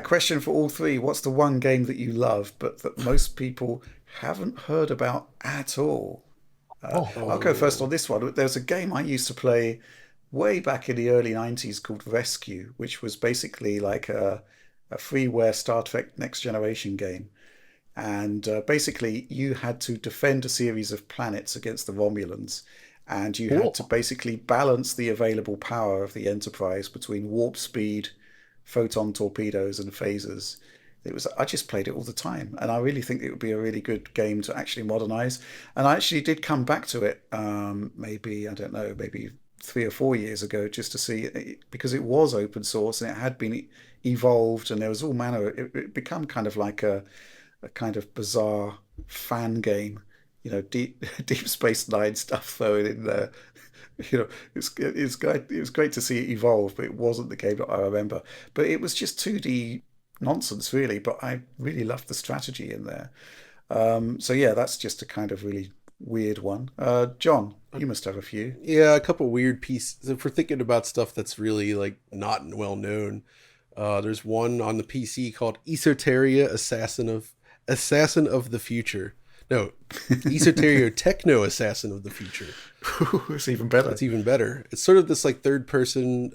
Question for all three. What's the one game that you love, but that most people haven't heard about at all? I'll go first on Oh, this one. There's a game I used to play way back in the early 90s called Rescue, which was basically like a freeware Star Trek Next Generation game. And basically, you had to defend a series of planets against the Romulans. And you had to cool. basically balance the available power of the Enterprise between warp speed, photon torpedoes, and phasers. I just played it all the time, and I really think it would be a really good game to actually modernize. And I actually did come back to it, maybe, I don't know, maybe 3 or 4 years ago, just to see it, because it was open source and it had been evolved, and there was all manner. It become kind of like a kind of bizarre fan game, deep Deep Space Nine stuff thrown in there. It was great to see it evolve, but it wasn't the game that I remember. But it was just 2D nonsense, really. But I really loved the strategy in there. So yeah, that's just a kind of really weird one. John, you must have a few. Yeah, a couple weird pieces. If we're thinking about stuff that's really like not well known, there's one on the PC called Esoteria Assassin of the Future. No, Esoteria Techno Assassin of the Future. It's even better. That's even better. It's sort of this like third person,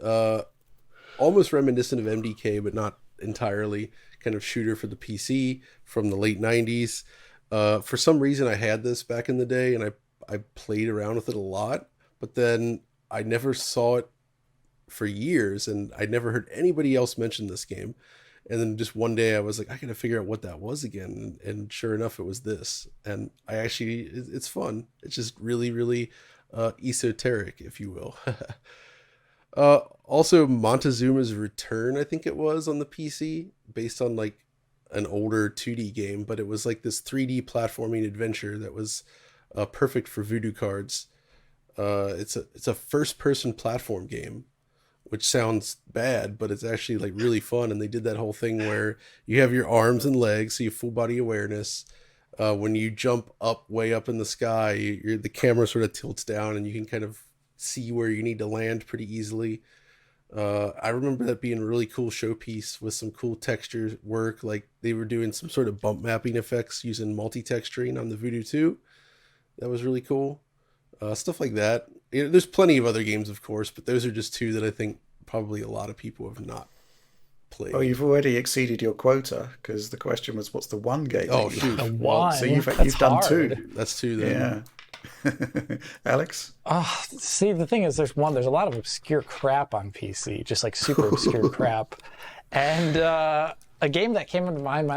almost reminiscent of MDK, but not entirely, kind of shooter for the PC from the late 90s. For some reason, I had this back in the day and I played around with it a lot, but then I never saw it for years and I never heard anybody else mention this game. And then just one day I was like, I gotta figure out what that was again. And sure enough, it was this. And it's fun. It's just really, really esoteric, if you will. Also, Montezuma's Return, I think it was on the PC, based on like an older 2D game, but it was like this 3D platforming adventure that was perfect for voodoo cards. It's a first person platform game, which sounds bad, but it's actually like really fun. And they did that whole thing where you have your arms and legs, so you have full body awareness. When you jump up way up in the sky, the camera sort of tilts down, and you can kind of see where you need to land pretty easily. I remember that being a really cool showpiece with some cool texture work. Like they were doing some sort of bump mapping effects using multi-texturing on the Voodoo 2. That was really cool. Stuff like that. There's plenty of other games, of course, but those are just two that I think probably a lot of people have not Oh, played. you've already exceeded your quota because the question was, what's the one game Oh that you shoot, The love? So one, that's you've done two. hard. that's two then. Yeah. Alex? See, the thing is, there's a lot of obscure crap on PC, just like super obscure crap. And a game that came into mind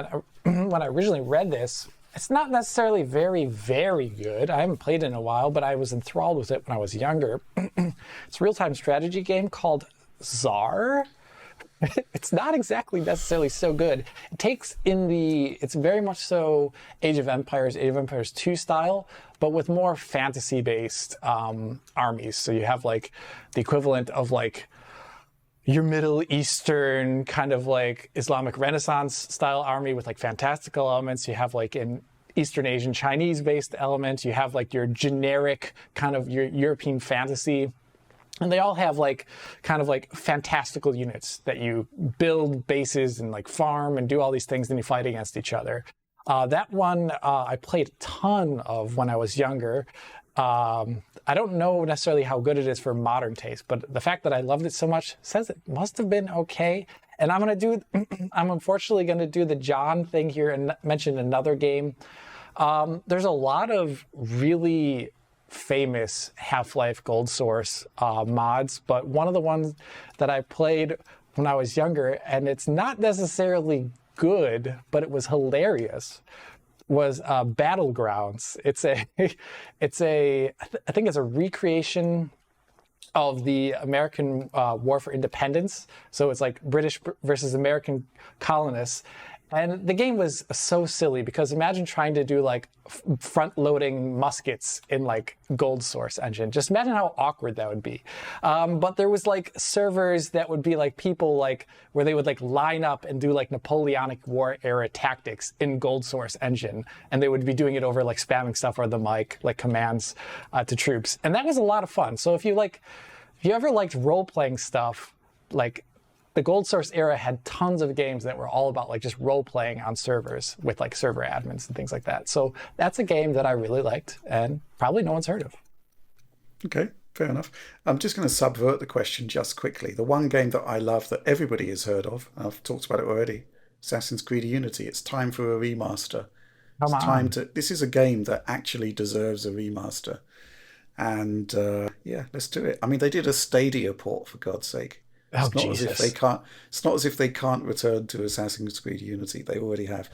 when I originally read this, it's not necessarily very, very good. I haven't played it in a while, but I was enthralled with it when I was younger. It's a real-time strategy game called Czar. It's not exactly necessarily so good. It's very much so Age of Empires 2 style, but with more fantasy-based armies. So you have like the equivalent of like your Middle Eastern kind of like Islamic Renaissance style army with like fantastical elements. You have like an Eastern Asian Chinese based element. You have like your generic kind of your European fantasy. And they all have like kind of like fantastical units that you build bases and like farm and do all these things, then you fight against each other. That one I played a ton of when I was younger. I don't know necessarily how good it is for modern taste, but the fact that I loved it so much says it must have been okay. And I'm unfortunately gonna do the John thing here and mention another game. There's a lot of really famous Half-Life Gold Source mods, but one of the ones that I played when I was younger, and it's not necessarily good, but it was hilarious, was Battlegrounds. I think it's a recreation of the American War for Independence. So it's like British versus American colonists. And the game was so silly because imagine trying to do like front-loading muskets in like Gold Source engine. Just imagine how awkward that would be. But there was like servers that would be like people like where they would like line up and do like Napoleonic War era tactics in Gold Source engine, and they would be doing it over like spamming stuff or the mic, like commands to troops, and that was a lot of fun. So if you ever liked role-playing stuff, like the Gold Source era had tons of games that were all about like just role playing on servers with like server admins and things like that. So that's a game that I really liked and probably no one's heard of. Okay, fair enough. I'm just going to subvert the question just quickly. The one game that I love that everybody has heard of, I've talked about it already, Assassin's Creed Unity. It's time for a remaster. Come It's time on. to. This is a game that actually deserves a remaster. And yeah, let's do it. I mean, they did a Stadia port for God's sake. Oh, It's not as if they Jesus. can't. It's not as if they can't return to Assassin's Creed Unity. They already have.